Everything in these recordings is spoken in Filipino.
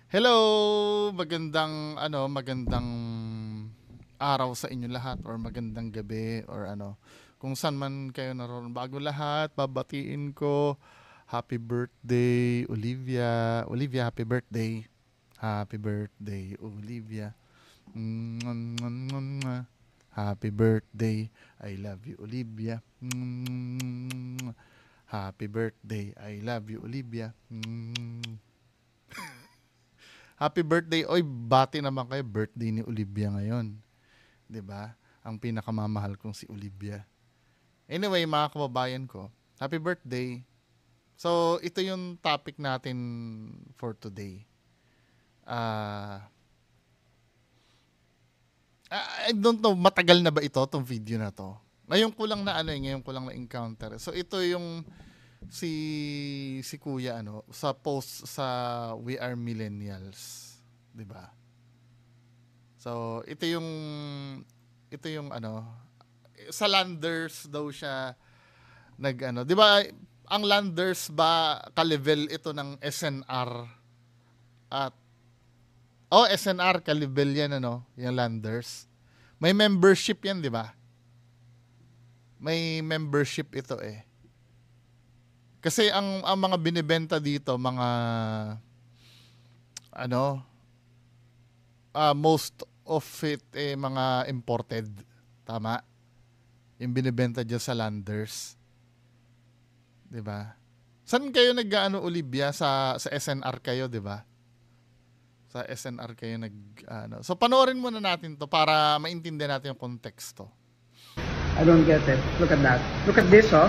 Hello! Magandang araw sa inyo lahat or magandang gabi or kung saan man kayo naroon. Bago lahat, babatiin ko happy birthday Olivia. Olivia, happy birthday. Happy birthday Olivia. Mwah, mwah, mwah, mwah. Happy birthday. I love you Olivia. Mwah. Happy birthday. I love you Olivia. Happy birthday. Oy, bati naman kayo. Birthday ni Olivia ngayon. 'Di ba? Ang pinakamamahal kong si Olivia. Anyway, mga kababayan ko, happy birthday. So, ito yung topic natin for today. Ah, I don't know, matagal na ba ito, tong video na to? Ngayon ko lang ngayon ko lang na encounter. So, ito yung si Kuya sa post sa We Are Millennials, 'di ba? So, ito yung sa Landers daw siya 'di ba? Ang Landers ba ka-level ito ng SNR at SNR ka-level yan yung Landers. May membership yan, 'di ba? May membership ito eh. Kasi ang mga binibenta dito, mga most of it mga imported. Tama? Yung binibenta dyan sa Landers. 'Di ba? Saan kayo Olivia? Sa SNR kayo, 'di ba? Sa SNR kayo So panoorin muna natin 'to para maintindihan natin yung konteksto. I don't get it. Look at that. Look at this, oh.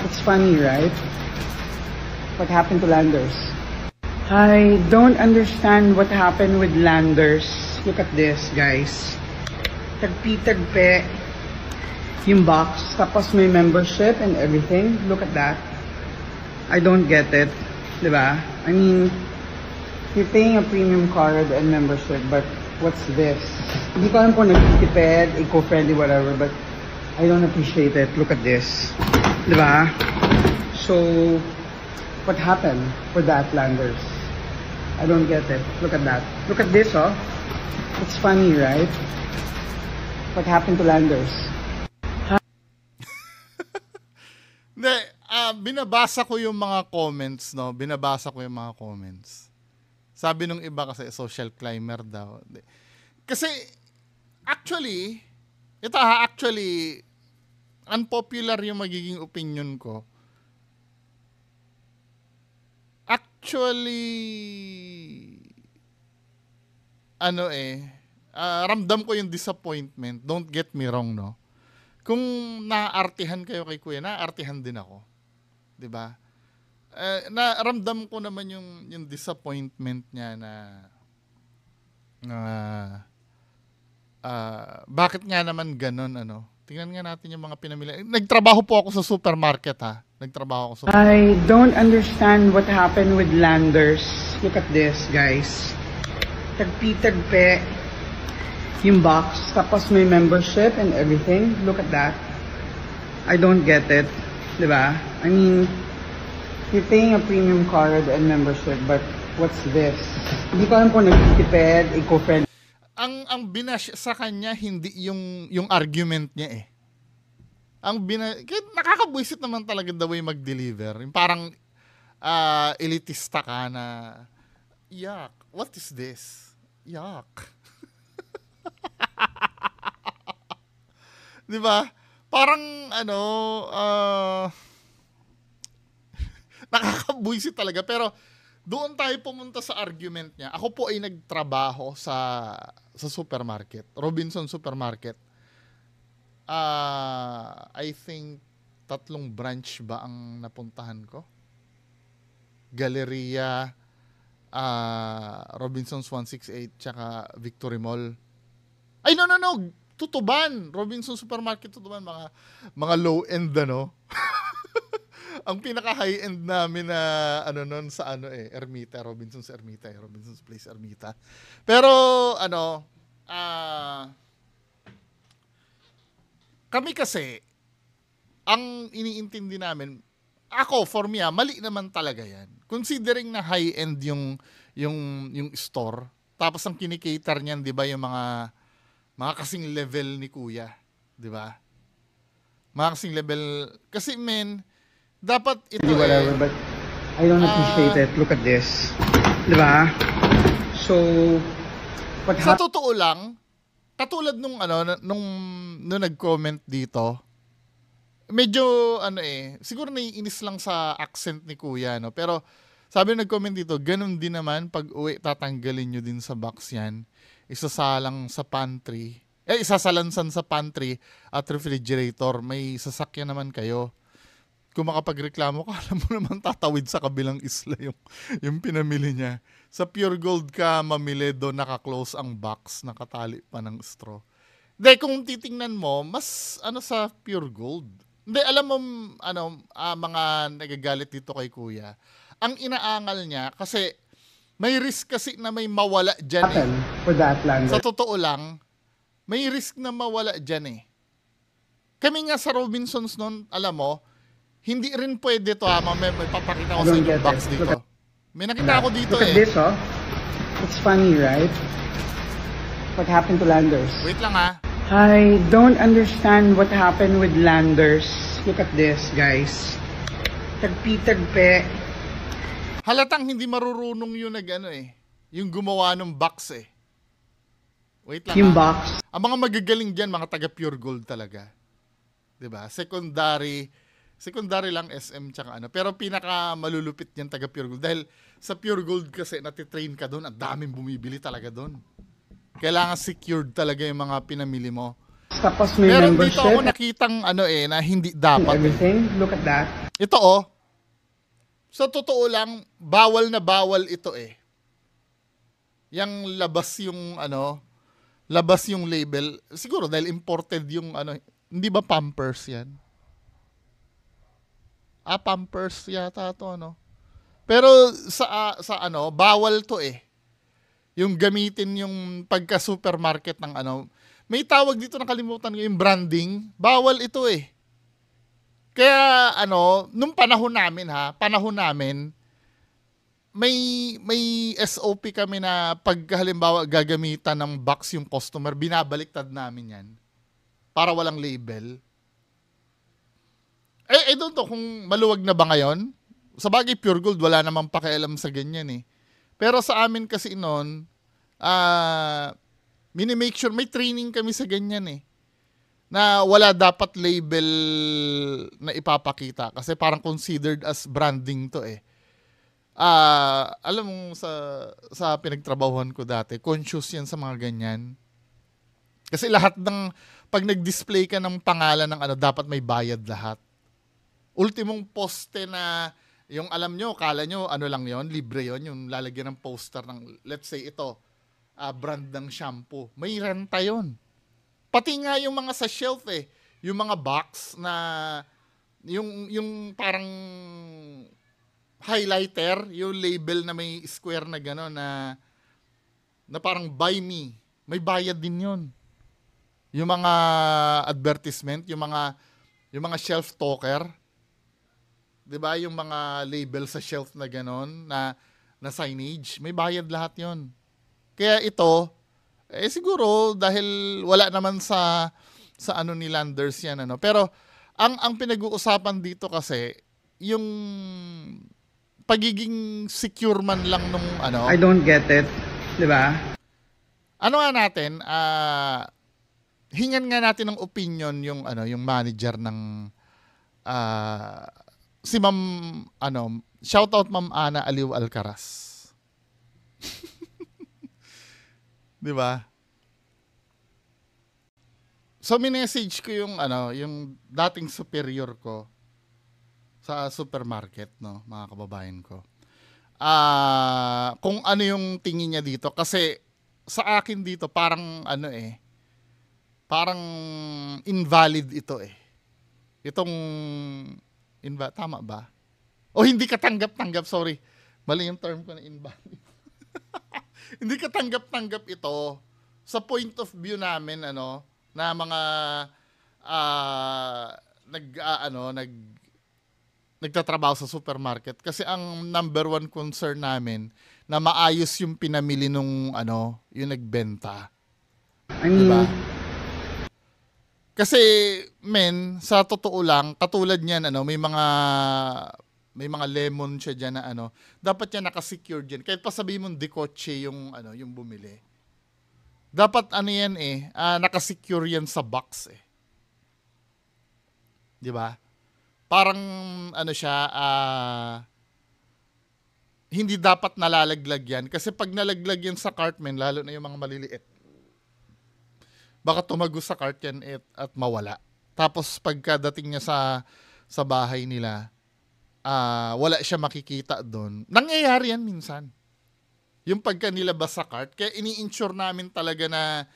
It's funny, right? What happened to Landers? I don't understand what happened with Landers. Look at this, guys. Tagpi-tagpe yung box, tapos may membership and everything. Look at that. I don't get it. Diba? I mean, you're paying a premium card and membership, but what's this? Hindi ko alam kung nagtitipid, eco-friendly, whatever, but I don't appreciate it. Look at this. Diba? So, what happened for that Landers? I don't get it. Look at that. Look at this, oh. It's funny, right? What happened to Landers? Hindi, binabasa ko yung mga comments, no? Binabasa ko yung mga comments. Sabi nung iba kasi social climber daw. Kasi, actually, unpopular yung magiging opinion ko. Actually, ramdam ko yung disappointment. Don't get me wrong, no? Kung naartihan kayo kay Kuya, naartihan din ako. 'Di ba? Naramdam ko naman yung disappointment niya na bakit nga naman ganun, Tingnan nga natin yung mga pinamili. Nagtrabaho po ako sa supermarket, ha. I don't understand what happened with Landers. Look at this, guys. Tagpi-tagpe yung box, tapos may membership and everything. Look at that. I don't get it. Diba? I mean, you're paying a premium card and membership, but what's this? Hindi ko alam kung nagtitipid, eco-friendly. Ang binash sa kanya hindi yung argument niya eh. Nakakabwisit naman talaga the way mag-deliver. Yung parang elitista ka na, yuck, what is this? Yuck. Di ba? Parang nakakabwisit talaga. Pero doon tayo pumunta sa argument niya. Ako po ay nagtrabaho sa supermarket, Robinson Supermarket. I think 3 branch ba ang napuntahan ko? Galleria, Robinsons 168, tsaka Victory Mall. Ay, no. Tutuban. Robinson Supermarket, Tutuban. Mga low-end, Ang pinaka-high-end namin na, nun sa Ermita. Robinsons Ermita. Robinsons Place Ermita. Pero, kami kasi, ang iniintindi namin, for me, mali naman talaga yan. Considering na high-end yung store. Tapos ang kinikater niyan, 'di ba, yung mga kasing level ni Kuya, 'di ba? Mga kasing level kasi men dapat ito whatever, but I don't appreciate it. Look at this. Diba? So, what sa totoo lang, katulad nung nung nag-comment dito, medyo siguro naiinis lang sa accent ni Kuya, no? Pero sabi nag-comment dito, ganun din naman pag uwi tatanggalin nyo din sa box yan. Isasalang sa pantry. Isasalansan sa pantry at refrigerator. May sasakyan naman kayo. Kung makapagreklamo ka, alam mo naman tatawid sa kabilang isla yung pinamili niya. Sa Pure Gold ka mamili, doon naka-close ang box, nakatali pa ng straw. Hindi, kung titingnan mo, mas sa Pure Gold. Hindi, alam mo, mga nagagalit dito kay Kuya, ang inaangal niya, kasi may risk kasi na may mawala dyan for that land? Sa totoo lang, may risk na mawala dyan eh. Kami nga sa Robinsons noon, alam mo, hindi rin pwede to may papakita ko sa inyo box dito. May nakita ako dito Look at this, oh. It's funny, right? What happened to Landers? Wait lang ha. I don't understand what happened with Landers. Look at this, guys. Tagpi-tagpe. Halatang hindi marurunong yung yung gumawa ng box eh. Wait lang Yung ha. box. Ang mga magagaling dyan, mga taga Pure Gold talaga. 'Di ba? Secondary lang SM tsaka Pero pinaka malulupit niyan taga Pure Gold. Dahil sa Pure Gold kasi natitrain ka doon, ang daming bumibili talaga doon. Kailangan secured talaga yung mga pinamili mo. Tapos may Pero membership. dito ako nakitang na hindi dapat. Everything. Look at that. Ito sa totoo lang, bawal na bawal ito eh. Yang labas yung label. Siguro dahil imported yung hindi ba Pampers yan? Pampers yata to Pero sa bawal to eh. Yung gamitin yung pagka supermarket ng may tawag dito, nakalimutan ko, yung branding, bawal ito eh. Kaya nung panahon namin, may SOP kami na pag halimbawa gagamitan ng box yung customer, binabaliktad namin yan para walang label. I don't know kung maluwag na ba ngayon. Sa bagay, Pure Gold, wala namang pakialam sa ganyan eh. Pero sa amin kasi noon, mini-make sure, may training kami sa ganyan eh. Na wala dapat label na ipapakita. Kasi parang considered as branding to eh. Alam mo, sa pinagtrabahuhan ko dati, conscious yan sa mga ganyan. Kasi lahat pag nag-display ka ng pangalan ng dapat may bayad lahat. Ultimong poste na, yung alam nyo, kala nyo, lang yon, libre yon, yung lalagyan ng poster ng, let's say ito, brand ng shampoo. May renta yon. Pati nga yung mga sa shelf eh, yung mga box na, yung parang highlighter, yung label na may square na gano'n na parang buy me, may bayad din yon. Yung mga advertisement, yung mga shelf talker, 'di ba, yung mga label sa shelf na gano'n na signage, may bayad lahat yon. Kaya ito siguro dahil wala naman sa ni Landers yan pero ang pinag-uusapan dito kasi yung pagiging secure man lang nung I don't get it. 'Di ba? Nga natin, hingan nga natin ng opinion yung yung manager ng si Ma'am shout out Ma'am Ana Aliw Alcaraz. 'Di ba? So minessage ko yung yung dating superior ko sa supermarket, mga kababayan ko. Kung ano yung tingin niya dito kasi sa akin dito parang parang invalid ito eh. Itong tama ba? O hindi katanggap-tanggap, sorry. Mali yung term ko na invalid. Hindi katanggap-tanggap ito sa point of view namin na mga nagtatrabaho sa supermarket kasi ang number one concern namin na maayos yung pinamili nung ano, yung nagbenta. I mean, Diba? Kasi men, sa totoo lang, katulad niyan ano, may mga lemon siya diyan na ano, dapat yan naka-secure diyan. Kahit pa sabihin mong de kotse yung ano, yung bumili. Dapat ano yan naka-secure yan sa box eh. 'Di ba? Parang ano siya, hindi dapat nalalaglag yan kasi pag nalaglag yan sa cart men, lalo na yung mga maliliit, baka tumagos sa cart yan at mawala. Tapos pagkadating niya sa bahay nila, wala siya makikita doon. Nangyayari yan minsan. Yung pagka nilabas sa cart, kaya ini-insure namin talaga na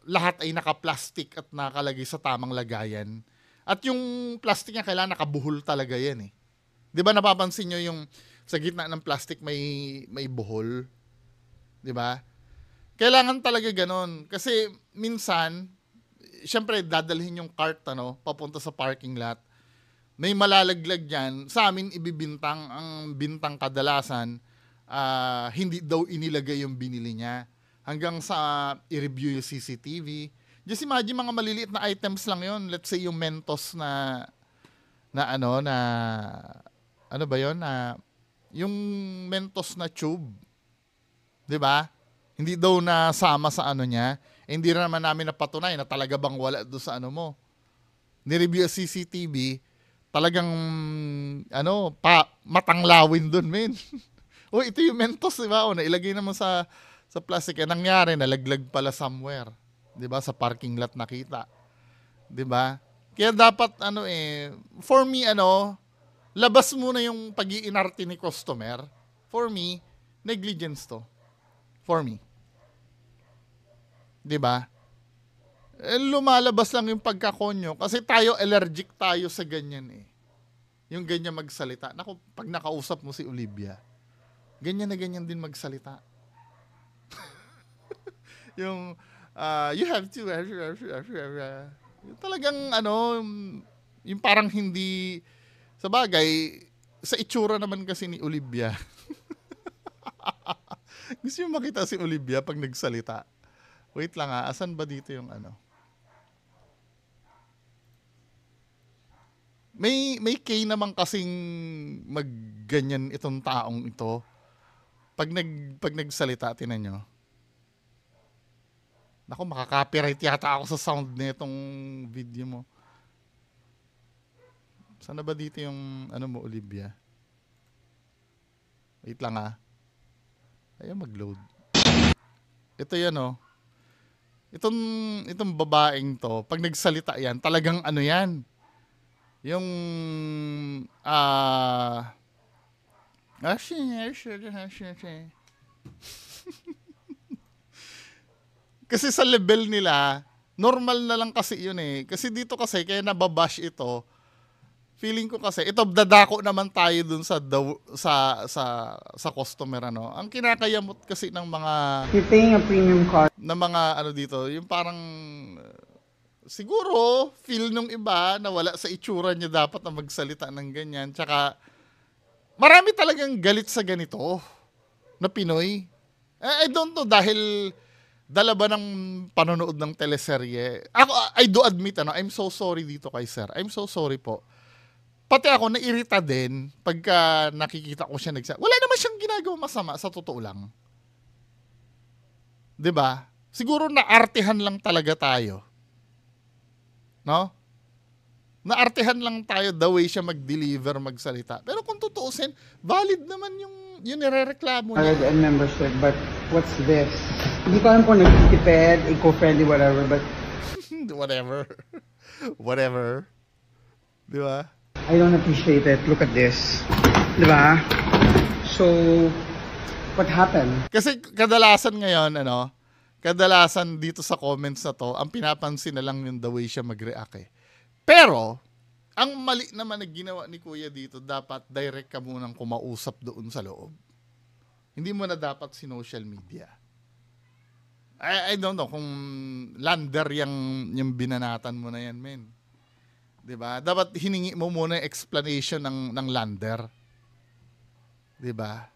lahat ay naka-plastic at nakalagay sa tamang lagayan. At yung plastic niya kailangan nakabuhol talaga yan eh. 'Di ba napapansin niyo yung sa gitna ng plastic may buhol? 'Di ba? Kailangan talaga ganon. Kasi minsan, syempre dadalhin yung cart papunta sa parking lot. May malalaglag dyan. Sa amin ibibintang, ang bintang kadalasan, hindi daw inilagay yung binili niya. Hanggang sa i-review yung CCTV. Just imagine mga maliliit na items lang yon. Let's say yung Mentos ano ba yon? Yung Mentos na tube. 'Di ba? Hindi daw nasama sa ano niya. Hindi naman namin napatunay na talaga bang wala doon sa ano mo. Ni-review ang CCTV, talagang matanglawin doon, men. O ito yung Mentos, 'di ba? O nailagay naman sa plastic. Nangyari, nalaglag pala somewhere. 'Di ba? Sa parking lot nakita. 'Di ba? Kaya dapat for me labas muna yung pag-iinarte ni customer. For me, negligence to. For me. 'Di ba? Lumalabas lang yung pagkakonyo kasi tayo allergic tayo sa ganyan eh. Yung ganyan magsalita. Naku, pag nakausap mo si Olivia, ganyan na ganyan din magsalita. Yung you have to yung talagang yung parang hindi sa bagay sa itsura naman kasi ni Olivia. Gusto yung makita si Olivia pag nagsalita. Wait lang asan ba dito yung May K naman kasing magganyan itong taong ito. Pag nagsalita, tinan nyo. Naku, makaka-copyright yata ako sa sound nitong video mo. Saan na ba dito yung mo, Olivia? Wait lang Ayaw mag-load. Ito yan Itong babaeng to, pag nagsalita yan, talagang yan. Yung kasi sa level nila, normal na lang kasi yun eh. Kasi dito kasi, kaya nababash ito, feeling ko kasi, ito dadako naman tayo dun sa customer Ang kinakayamot kasi ng mga you're paying a premium cost. Na mga dito, yung parang siguro feel nung iba na wala sa itsura niya dapat na magsalita ng ganyan. Tsaka marami talagang galit sa ganito na Pinoy. I don't know dahil dala ba ng panonood ng teleserye. Ako, I do admit I'm so sorry dito kay sir. I'm so sorry po. Pati ako nairita din pagka nakikita ko siya wala naman siyang ginagawa masama sa totoo lang. 'Di ba? Siguro naartehan lang talaga tayo. No? Naartehan lang tayo the way siya mag-deliver, magsalita. Pero kung tutuusin, valid naman yung nirereklamo niya. And membership, but what's this? Hindi ko alam kung nagtitipid, eco-friendly, whatever, but whatever. Di ba? I don't appreciate it. Look at this. Di ba? So, what happened? Kasi kadalasan ngayon, kadalasan dito sa comments na to, ang pinapansin na lang yung the way siya mag-react eh. Pero, ang mali naman na ginawa ni Kuya dito, dapat direct ka munang kumausap doon sa loob. Hindi mo na dapat social media. I don't know kung lander yung binanatan mo na yan, men. 'Di ba? Dapat hiningi mo muna yung explanation ng lander. 'Di ba?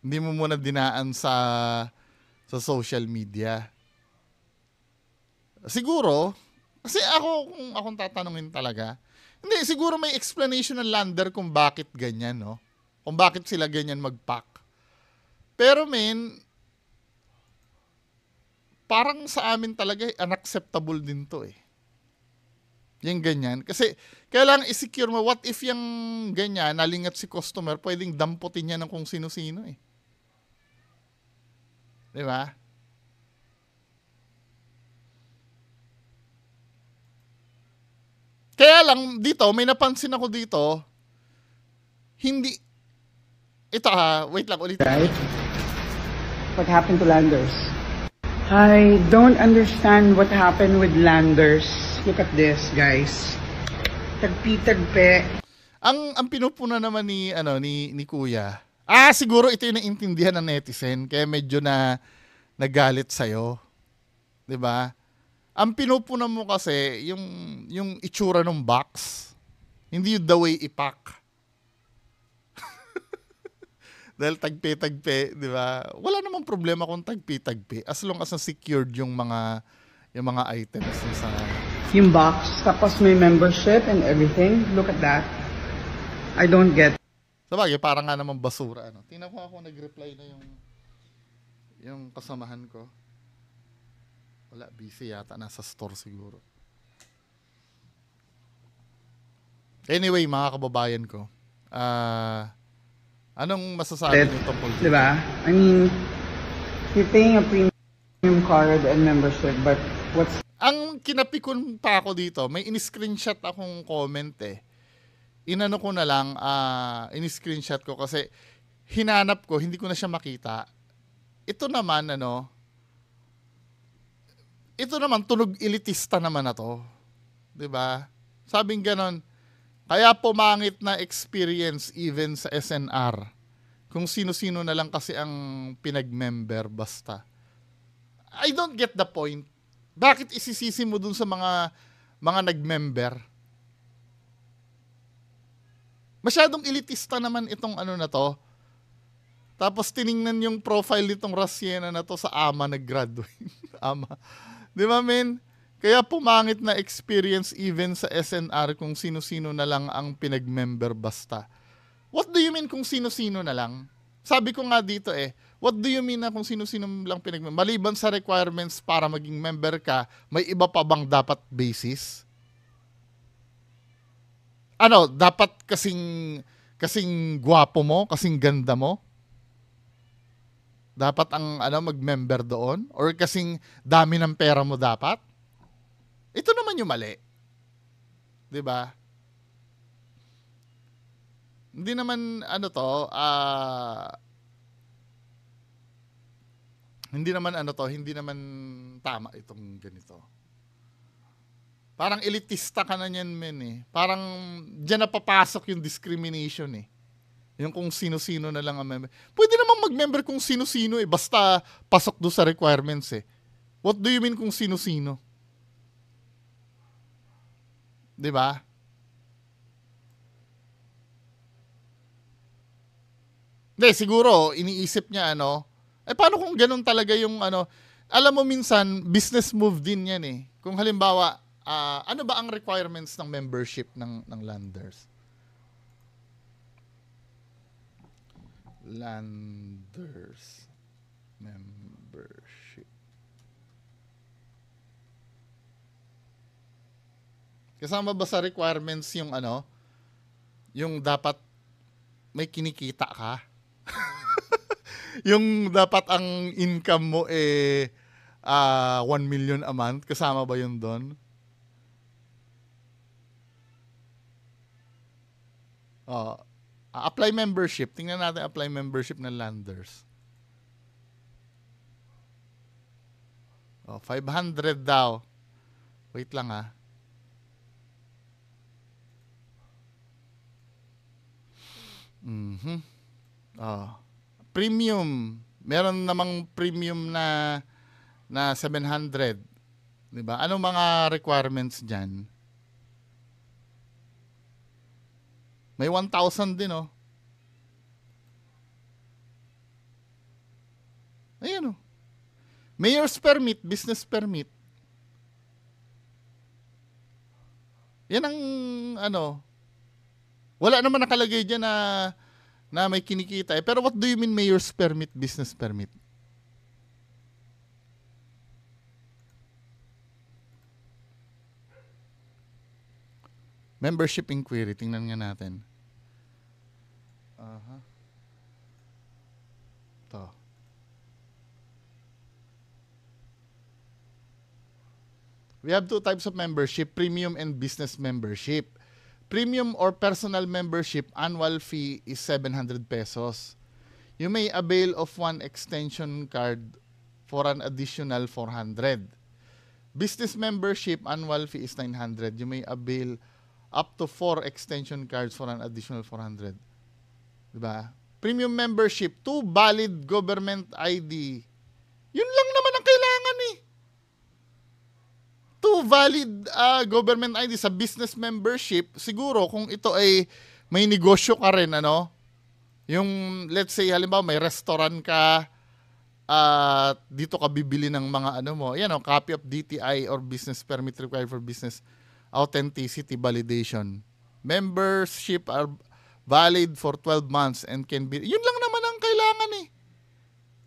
Hindi mo muna dinaan sa social media. Siguro, kasi kung akong tatanungin talaga, hindi, siguro may explanation ng lander kung bakit ganyan, no? Kung bakit sila ganyan mag-pack. Pero parang sa amin talaga, unacceptable din to eh. Yung ganyan. Kasi, kailangan i-secure mo, what if yung ganyan, nalingat si customer, pwedeng damputin niya ng kung sino-sino eh. Di ba? Kaya lang, dito, may napansin ako dito, hindi, ito wait lang, ulit. Right? What happened to Landers? I don't understand what happened with Landers. Look at this, guys. Tagpi-tagpe. Ang pinupuna naman ni Kuya. Siguro ito yung naintindihan ng netizen kaya medyo nagalit sa 'yo. 'Di ba? Ang pinupuna mo kasi yung itsura ng box. Hindi yung the way ipack. Dahil tagpi-tagpi, 'di ba? Wala namang problema kung tagpi-tagpi as long as secured yung mga items sa Yung box, tapos may membership and everything. Look at that. I don't get. Sabagay, parang nga naman basura. Tingnan ko ako nag-reply na yung kasamahan ko. Wala, busy yata. Nasa store siguro. Anyway, mga kababayan ko. Anong masasabi niyo tungkol dito? Diba? I mean, you're paying a premium card and membership, but what's... Ang kinapikon pa ako dito, may in-screenshot akong comment eh. Inano ko na lang, in-screenshot ko kasi hinanap ko, hindi ko na siya makita. Ito naman, tunog elitista naman na to. 'Di ba? Sabing ganon, kaya pumangit na experience even sa SNR. Kung sino-sino na lang kasi ang pinag-member basta. I don't get the point. Bakit isisisi mo dun sa mga nag-member? Masyadong elitista naman itong na to. Tapos tiningnan yung profile nitong Rasiena na to sa ama nag-graduate. Ama. Di ba, men? Kaya pumangit na experience even sa SNR kung sino-sino na lang ang pinag-member basta. What do you mean kung sino-sino na lang? Sabi ko nga dito what do you mean na kung sino-sino lang pinag-member? Maliban sa requirements para maging member ka, may iba pa bang dapat basis? Dapat kasing gwapo mo, kasing ganda mo? Dapat ang mag-member doon? Or kasing dami ng pera mo dapat? Ito naman yung mali. 'Di ba? Hindi naman hindi naman tama itong ganito. Parang elitista ka na niyan, men eh. Parang diyan na papasok yung discrimination eh. Yung kung sino-sino na lang ang member. Pwede naman mag-member kung sino-sino eh. Basta pasok do sa requirements eh. What do you mean kung sino-sino? 'Di ba? Hindi, siguro, iniisip niya paano kung ganun talaga yung alam mo minsan, business move din yan eh. Kung halimbawa, ano ba ang requirements ng membership ng Landers? Landers membership. Kasama ba sa requirements yung yung dapat may kinikita ka? Yung dapat ang income mo 1 million a month, kasama ba yun doon? Apply membership. Tingnan natin apply membership ng Landers. 500 daw. Wait lang Premium. Meron namang premium na 700. 'Di ba? Anong mga requirements diyan? May 1,000 din Mayor's permit, business permit. Yan ang ano, wala naman nakalagay dyan na may kinikita eh. Pero what do you mean mayor's permit, business permit? Membership inquiry, tingnan nga natin. Ito. We have two types of membership, premium and business membership. Premium or personal membership, annual fee is 700 pesos. You may avail of one extension card for an additional 400. Business membership, annual fee is 900. You may avail up to 4 extension cards for an additional 400. Diba? Premium membership, 2 valid government ID. Yun lang naman ang kailangan eh. 2 valid government ID sa business membership. Siguro kung ito ay may negosyo ka rin, ano? Yung let's say halimbawa may restaurant ka at dito ka bibili ng mga ano mo. Yan, copy of DTI or business permit required for business authenticity validation. Membership are valid for 12 months and can be... Yun lang naman ang kailangan eh.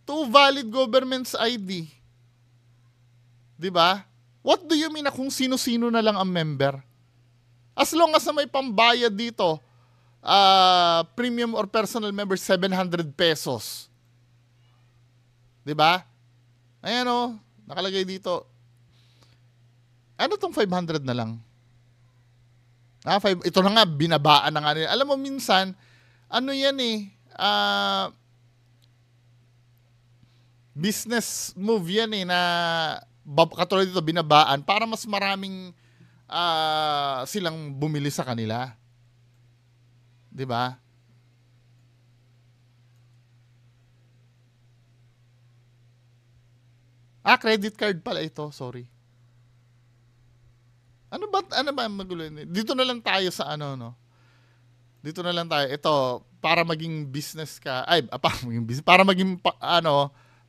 2 valid government's ID. Diba? What do you mean na kung sino-sino na lang ang member? As long as na may pambayad dito, premium or personal member, 700 pesos. Diba? Ayan o, nakalagay dito. Ano tong 500 na lang? Ito na nga, binabaan na nga nila. Alam mo, minsan, ano yan eh, business move yan eh, na katulad dito, binabaan, para mas maraming silang bumili sa kanila. Diba? Credit card pala ito, sorry. Ano ba magulo? Dito na lang tayo sa ano, no? Dito na lang tayo. Ito, para maging business ka, para maging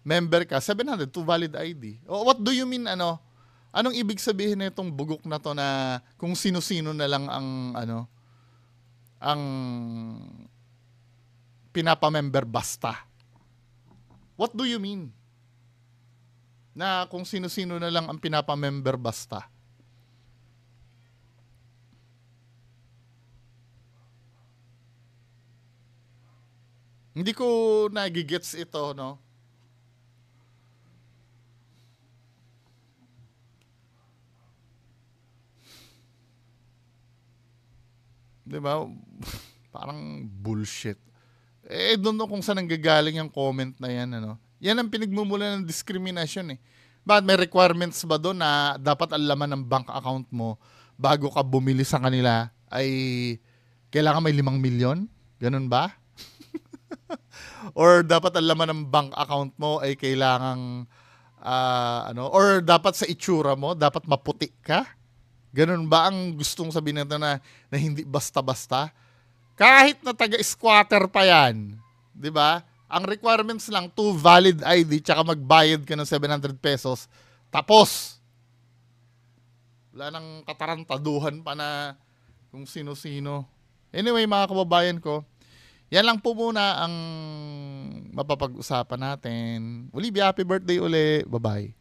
member ka, 700 to valid ID. What do you mean, anong ibig sabihin na itong bugok na to na kung sino-sino na lang ang pinapamember basta? What do you mean? Na kung sino-sino na lang ang pinapamember basta? Hindi ko nagigets ito, no? Diba? Parang bullshit. Doon kung saan nanggagaling yung comment na yan, ano? Yan ang pinagmumula ng diskriminasyon eh. Bakit may requirements ba doon na dapat ang laman ng bank account mo bago ka bumili sa kanila ay kailangan may 5 milyon? Ganun ba? Or dapat ang laman ng bank account mo ay kailangang or dapat sa itsura mo, dapat maputi ka? Ganun ba ang gustong sabihin natin na hindi basta-basta? Kahit na taga-squatter pa yan, di ba? Ang requirements lang, 2 valid ID, tsaka magbayad ka ng 700 pesos. Tapos, wala nang katarantaduhan pa na kung sino-sino. Anyway, mga kababayan ko, yan lang po muna ang mapapag-usapan natin. Olivia, happy birthday uli. Bye-bye.